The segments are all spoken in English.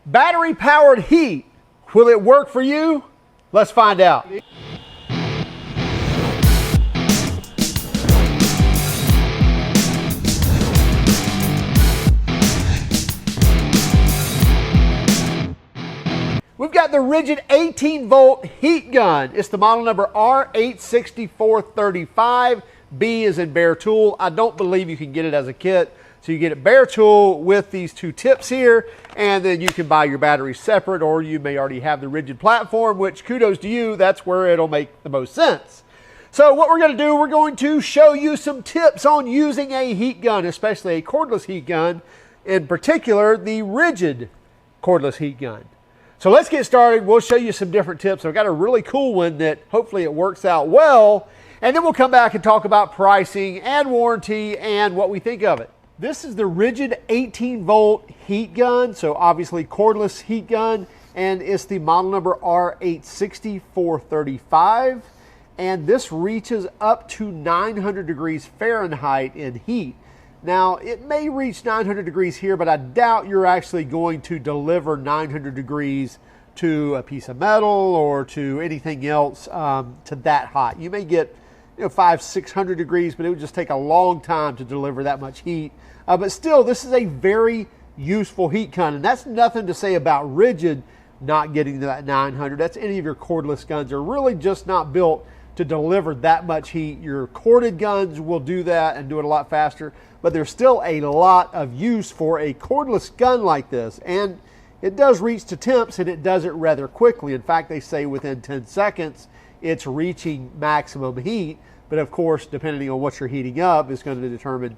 Battery powered heat. Will it work for you? Let's find out. We've got the RIDGID 18-volt heat gun. It's the model number R860435. B is in bare tool. I don't believe you can get it as a kit. So you get it bare tool with these two tips here, and then you can buy your batteries separate, or you may already have the RIDGID platform, which kudos to you, that's where it'll make the most sense. So what we're going to do, we're going to show you some tips on using a heat gun, especially a cordless heat gun, in particular the RIDGID cordless heat gun. So let's get started. We'll show you some different tips. I've got a really cool one that hopefully it works out well, and then we'll come back and talk about pricing and warranty and what we think of it. This is the RIDGID 18-volt heat gun, so obviously cordless heat gun, and it's the model number R860435, and this reaches up to 900 degrees Fahrenheit in heat. Now, it may reach 900 degrees here, but I doubt you're actually going to deliver 900 degrees to a piece of metal or to anything else to that hot. You may get 500-600 degrees, but it would just take a long time to deliver that much heat. But still, this is a very useful heat gun, and that's nothing to say about RIDGID not getting to that 900. That's any of your cordless guns are really just not built to deliver that much heat. Your corded guns will do that and do it a lot faster, but there's still a lot of use for a cordless gun like this, and it does reach to temps, and it does it rather quickly. In fact, they say within 10 seconds it's reaching maximum heat, but of course, depending on what you're heating up is going to determine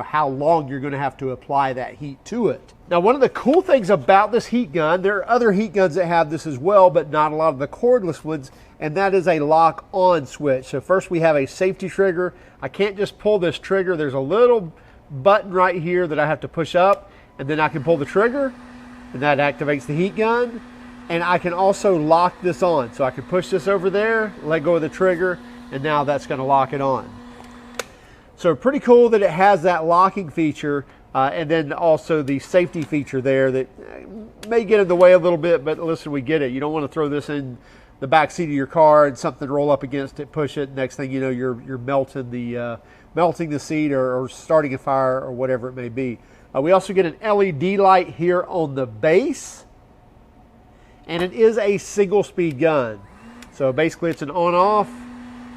how long you're going to have to apply that heat to it. Now, one of the cool things about this heat gun, there are other heat guns that have this as well, but not a lot of the cordless ones, and that is a lock on switch. So first we have a safety trigger. I can't just pull this trigger. There's a little button right here that I have to push up, and then I can pull the trigger, and that activates the heat gun. And I can also lock this on. So I can push this over there, let go of the trigger, and now that's going to lock it on. So pretty cool that it has that locking feature, and then also the safety feature there that may get in the way a little bit, but listen, we get it. You don't want to throw this in the back seat of your car and something roll up against it, push it, next thing you know, you're melting the seat or starting a fire or whatever it may be. We also get an LED light here on the base, and it is a single speed gun. So basically it's an on-off,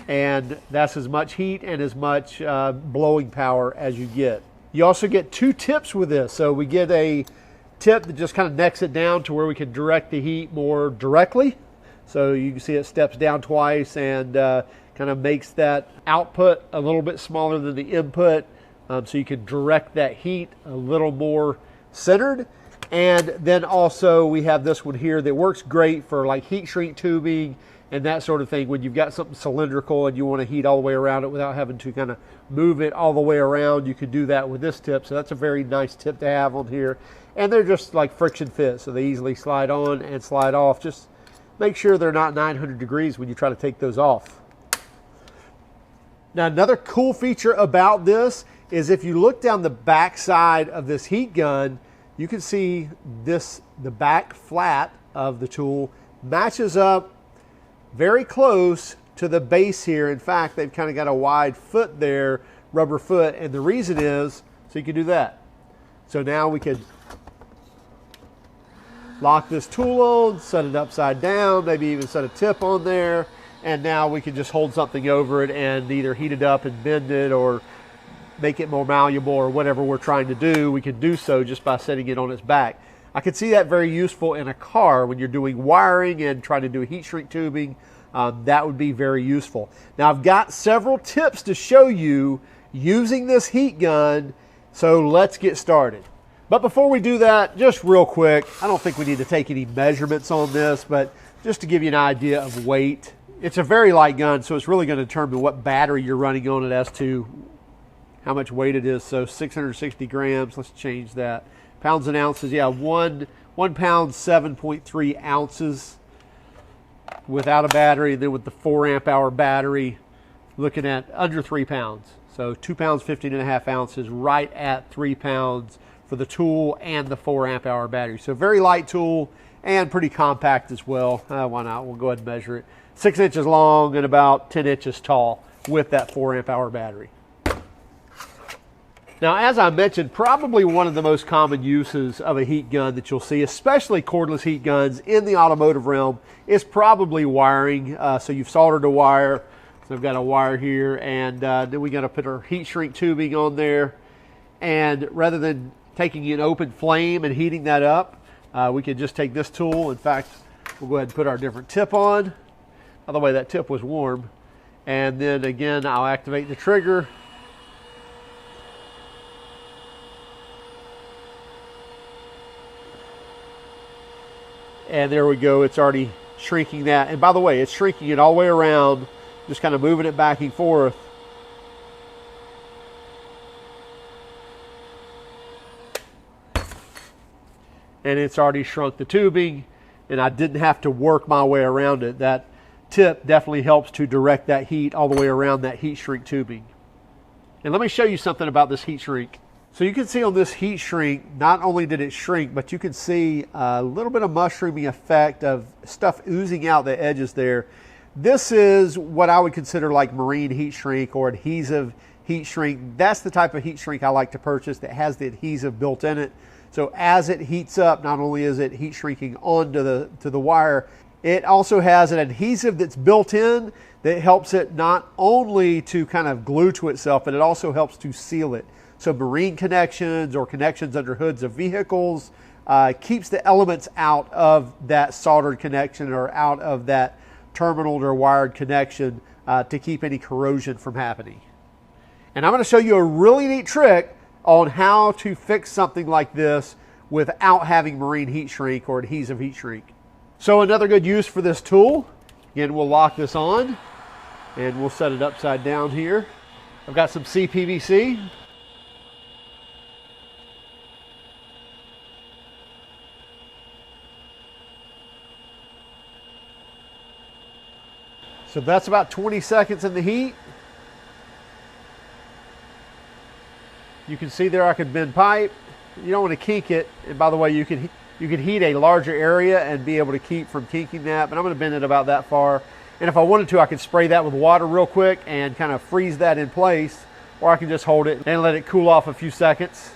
and that's as much heat and as much blowing power as you get. You also get two tips with this. So we get a tip that just kind of necks it down to where we can direct the heat more directly. So you can see it steps down twice and kind of makes that output a little bit smaller than the input. So you can direct that heat a little more centered. And then also we have this one here that works great for like heat shrink tubing and that sort of thing. When you've got something cylindrical and you want to heat all the way around it without having to kind of move it all the way around, you could do that with this tip. So that's a very nice tip to have on here. And they're just like friction fit, so they easily slide on and slide off. Just make sure they're not 900 degrees when you try to take those off. Now, another cool feature about this is if you look down the back side of this heat gun, you can see this, the back flat of the tool matches up very close to the base here. In fact, they've kind of got a wide foot there, rubber foot, and the reason is so you can do that. So now we can lock this tool on, set it upside down, maybe even set a tip on there, and now we can just hold something over it and either heat it up and bend it or make it more malleable or whatever we're trying to do. We can do so just by setting it on its back. I could see that very useful in a car when you're doing wiring and trying to do heat shrink tubing. That would be very useful. Now, I've got several tips to show you using this heat gun, so let's get started. But before we do that, just real quick, I don't think we need to take any measurements on this, but just to give you an idea of weight, it's a very light gun, so it's really going to determine what battery you're running on it as to how much weight it is. So 660 grams, let's change that. Pounds and ounces, yeah, 1 pound, 7.3 ounces without a battery. Then with the 4 amp hour battery, looking at under 3 pounds. So 2 pounds, 15.5 ounces, right at 3 pounds for the tool and the 4 amp hour battery. So very light tool and pretty compact as well. Why not? We'll go ahead and measure it. 6 inches long and about 10 inches tall with that 4 amp hour battery. Now, as I mentioned, probably one of the most common uses of a heat gun that you'll see, especially cordless heat guns in the automotive realm, is probably wiring. So you've soldered a wire. So I've got a wire here, and then we got to put our heat shrink tubing on there. And rather than taking an open flame and heating that up, we could just take this tool. In fact, we'll go ahead and put our different tip on. By the way, that tip was warm. And then again, I'll activate the trigger. And there we go, it's already shrinking that. And by the way, it's shrinking it all the way around, just kind of moving it back and forth. And it's already shrunk the tubing, and I didn't have to work my way around it. That tip definitely helps to direct that heat all the way around that heat shrink tubing. And let me show you something about this heat shrink. So you can see on this heat shrink, not only did it shrink, but you can see a little bit of mushrooming effect of stuff oozing out the edges there. This is what I would consider like marine heat shrink or adhesive heat shrink. That's the type of heat shrink I like to purchase that has the adhesive built in it. So as it heats up, not only is it heat shrinking onto the wire, it also has an adhesive that's built in that helps it not only to kind of glue to itself, but it also helps to seal it. So marine connections or connections under hoods of vehicles keeps the elements out of that soldered connection or out of that terminaled or wired connection to keep any corrosion from happening. And I'm going to show you a really neat trick on how to fix something like this without having marine heat shrink or adhesive heat shrink. So another good use for this tool, again, we'll lock this on and we'll set it upside down here. I've got some CPVC. So that's about 20 seconds in the heat. You can see there I could bend pipe. You don't want to kink it. And by the way, you could heat a larger area and be able to keep from kinking that, but I'm going to bend it about that far. And if I wanted to, I could spray that with water real quick and kind of freeze that in place, or I can just hold it and let it cool off a few seconds.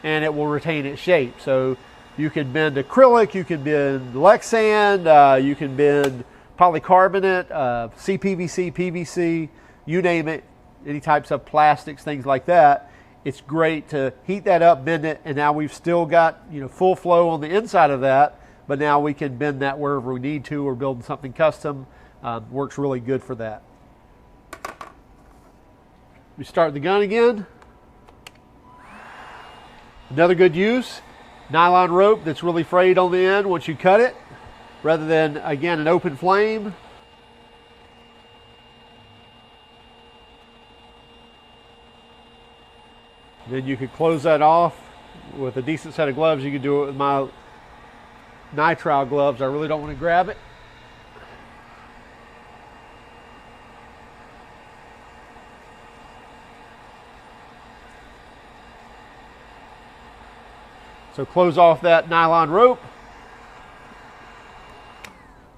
And it will retain its shape. So you can bend acrylic, you can bend Lexan, you can bend polycarbonate, CPVC, PVC, you name it, any types of plastics, things like that. It's great to heat that up, bend it, and now we've still got full flow on the inside of that, but now we can bend that wherever we need to or build something custom. Works really good for that. We start the gun again. Another good use. Nylon rope that's really frayed on the end once you cut it, rather than, again, an open flame. Then you could close that off with a decent set of gloves. You could do it with my nitrile gloves. I really don't want to grab it. So close off that nylon rope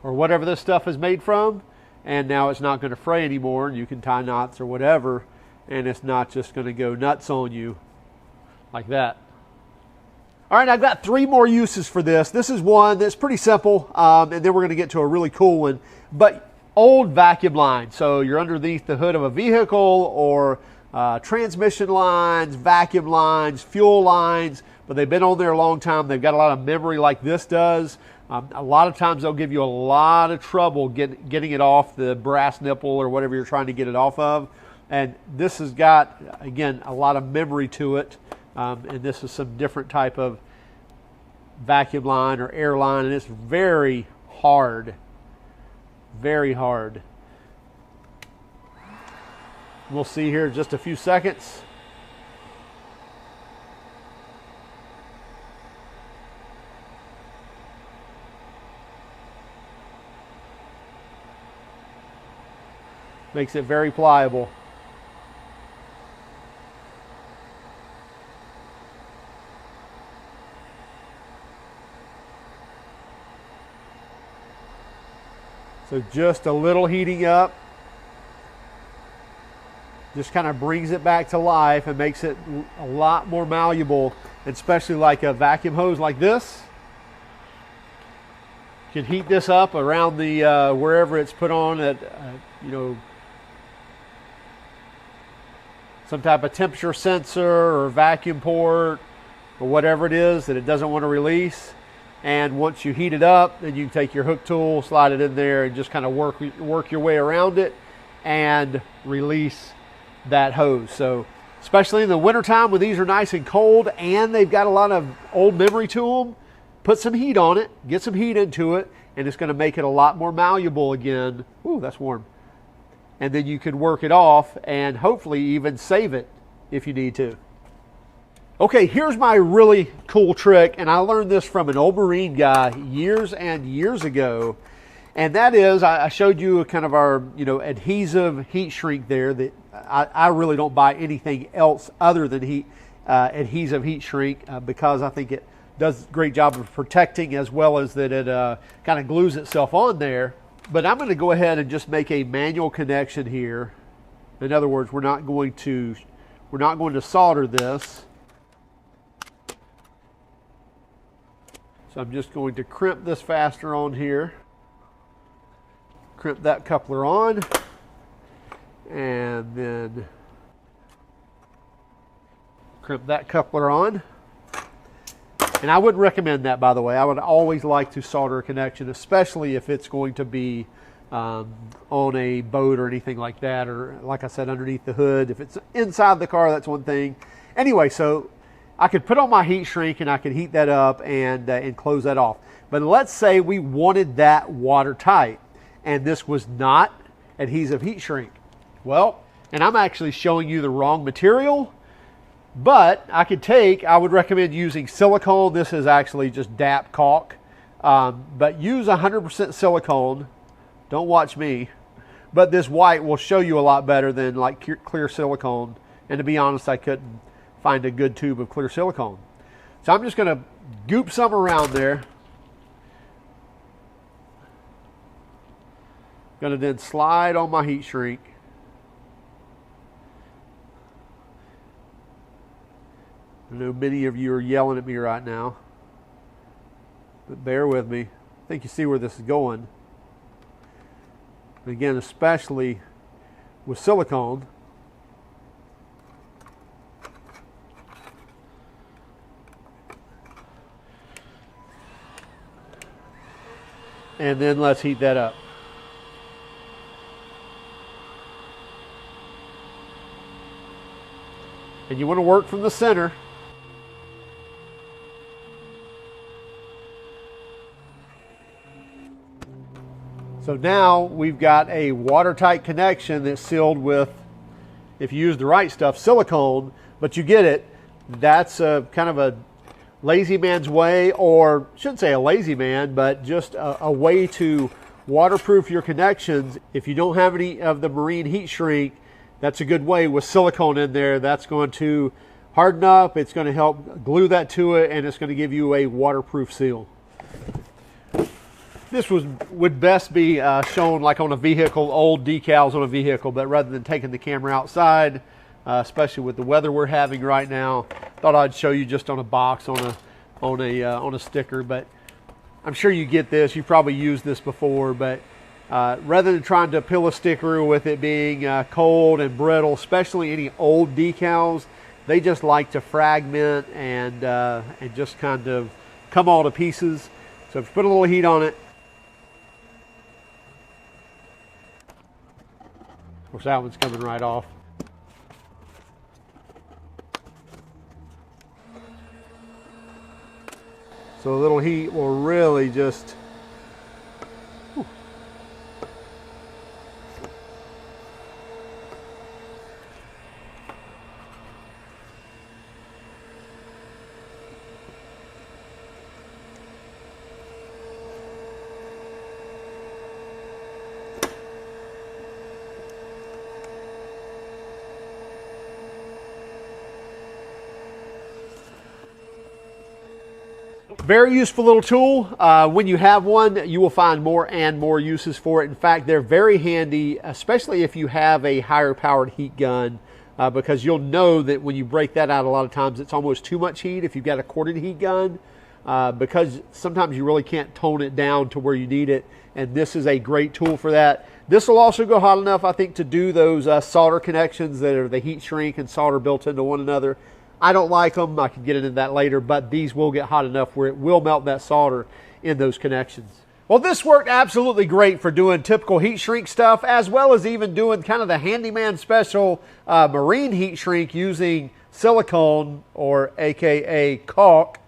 or whatever this stuff is made from, and now it's not going to fray anymore. You can tie knots or whatever, and it's not just going to go nuts on you like that. All right, I've got 3 more uses for this. This is one that's pretty simple, and then we're going to get to a really cool one. But old vacuum lines. So you're underneath the hood of a vehicle, or transmission lines, vacuum lines, fuel lines, but they've been on there a long time. They've got a lot of memory like this does. A lot of times they'll give you a lot of trouble getting it off the brass nipple or whatever you're trying to get it off of. And this has got, again, a lot of memory to it. And this is some different type of vacuum line or air line, and it's very hard. Very hard. We'll see here in just a few seconds. Makes it very pliable. So just a little heating up just kind of brings it back to life and makes it a lot more malleable, especially like a vacuum hose like this. You can heat this up around the wherever it's put on at you know, some type of temperature sensor or vacuum port or whatever it is that it doesn't want to release. And once you heat it up, then you can take your hook tool, slide it in there, and just kind of work your way around it and release that hose. So especially in the wintertime when these are nice and cold and they've got a lot of old memory to them, put some heat on it, get some heat into it, and it's going to make it a lot more malleable again. Ooh, that's warm. And then you can work it off and hopefully even save it if you need to. Okay, here's my really cool trick, and I learned this from an old Marine guy years and years ago. And that is, I showed you kind of our, you know, adhesive heat shrink there. That I really don't buy anything else other than adhesive heat shrink because I think it does a great job of protecting, as well as that it kind of glues itself on there. But I'm going to go ahead and just make a manual connection here. In other words, we're not going to solder this. So I'm just going to crimp this fastener on here. Crimp that coupler on, and then crimp that coupler on. And I wouldn't recommend that, by the way. I would always like to solder a connection, especially if it's going to be on a boat or anything like that, or like I said, underneath the hood. If it's inside the car, that's one thing. Anyway, so I could put on my heat shrink and I could heat that up and close that off. But let's say we wanted that watertight, and this was not adhesive heat shrink. Well, and I'm actually showing you the wrong material, but I would recommend using silicone. This is actually just DAP caulk, but use 100% silicone. Don't watch me, but this white will show you a lot better than like clear silicone. And to be honest, I couldn't find a good tube of clear silicone. So I'm just gonna goop some around there. Gonna then slide on my heat shrink. I know many of you are yelling at me right now, but bear with me. I think you see where this is going. And again, especially with silicone. And then let's heat that up. And you want to work from the center. So now we've got a watertight connection that's sealed with, if you use the right stuff, silicone, but you get it. That's a kind of a lazy man's way, or I shouldn't say a lazy man, but just a way to waterproof your connections. If you don't have any of the Marine heat shrink, that's a good way with silicone in there. That's going to harden up, it's going to help glue that to it, and it's going to give you a waterproof seal. This would best be shown like on a vehicle, old decals on a vehicle, but rather than taking the camera outside, especially with the weather we're having right now, thought I'd show you just on a box, on a sticker. But I'm sure you get this. You've probably used this before, but rather than trying to peel a sticker with it being cold and brittle, especially any old decals, they just like to fragment and just kind of come all to pieces. So if you put a little heat on it, of course that one's coming right off. So a little heat will really just, whew. Very useful little tool. When you have one, you will find more and more uses for it. In fact, they're very handy, especially if you have a higher powered heat gun, because you'll know that when you break that out, a lot of times it's almost too much heat if you've got a corded heat gun, because sometimes you really can't tone it down to where you need it. And this is a great tool for that. This will also go hot enough, I think, to do those solder connections that are the heat shrink and solder built into one another. I don't like them. I can get into that later, but these will get hot enough where it will melt that solder in those connections. Well, this worked absolutely great for doing typical heat shrink stuff, as well as even doing kind of the handyman special marine heat shrink using silicone, or AKA caulk,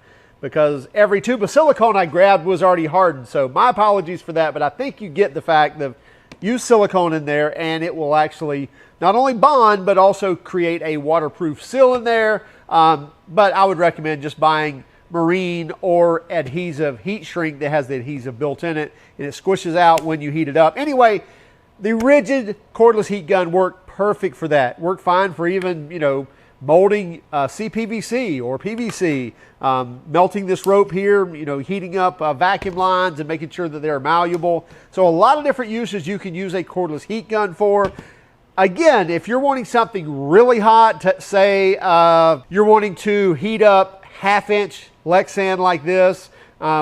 because every tube of silicone I grabbed was already hardened. So my apologies for that, but I think you get the fact that use silicone in there and it will actually not only bond, but also create a waterproof seal in there. But I would recommend just buying marine or adhesive heat shrink that has the adhesive built in it, and it squishes out when you heat it up. Anyway, the RIDGID cordless heat gun worked perfect for that. Worked fine for even, you know, molding CPVC or PVC, melting this rope here, you know, heating up vacuum lines and making sure that they're malleable. So a lot of different uses you can use a cordless heat gun for. Again, if you're wanting something really hot, say you're wanting to heat up 1/2 inch Lexan like this,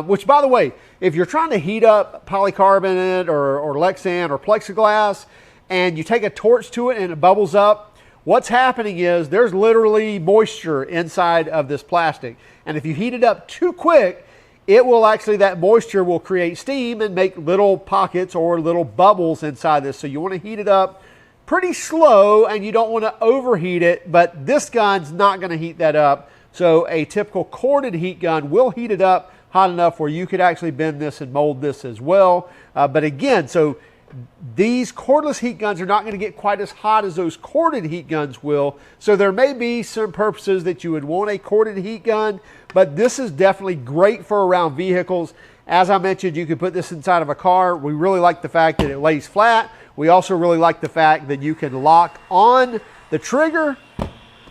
which, by the way, if you're trying to heat up polycarbonate or Lexan or plexiglass and you take a torch to it and it bubbles up, what's happening is there's literally moisture inside of this plastic. And if you heat it up too quick, it will actually, that moisture will create steam and make little pockets or little bubbles inside this. So you want to heat it up pretty slow, and you don't want to overheat it, but this gun's not going to heat that up. So a typical corded heat gun will heat it up hot enough where you could actually bend this and mold this as well. But again, so these cordless heat guns are not going to get quite as hot as those corded heat guns will. So there may be some purposes that you would want a corded heat gun, but this is definitely great for around vehicles. As I mentioned, you can put this inside of a car. We really like the fact that it lays flat. We also really like the fact that you can lock on the trigger.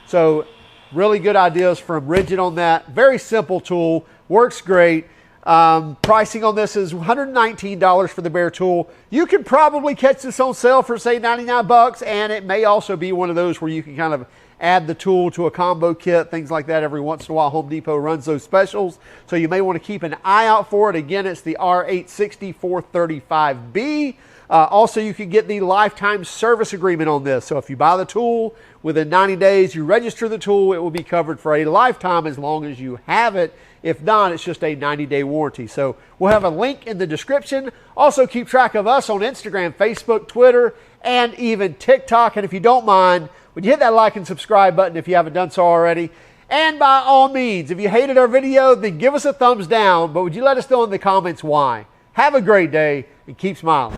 So really good ideas from RIDGID on that. Very simple tool, works great. Pricing on this is $119 for the bare tool. You can probably catch this on sale for, say, 99 bucks, and it may also be one of those where you can kind of add the tool to a combo kit, things like that. Every once in a while, Home Depot runs those specials, so you may want to keep an eye out for it. Again, it's the R860435B. Also, you can get the lifetime service agreement on this. So if you buy the tool, within 90 days, you register the tool, it will be covered for a lifetime as long as you have it. If not, it's just a 90-day warranty. So we'll have a link in the description. Also, keep track of us on Instagram, Facebook, Twitter, and even TikTok. And if you don't mind, would you hit that like and subscribe button if you haven't done so already? And by all means, if you hated our video, then give us a thumbs down. But would you let us know in the comments why? Have a great day and keep smiling.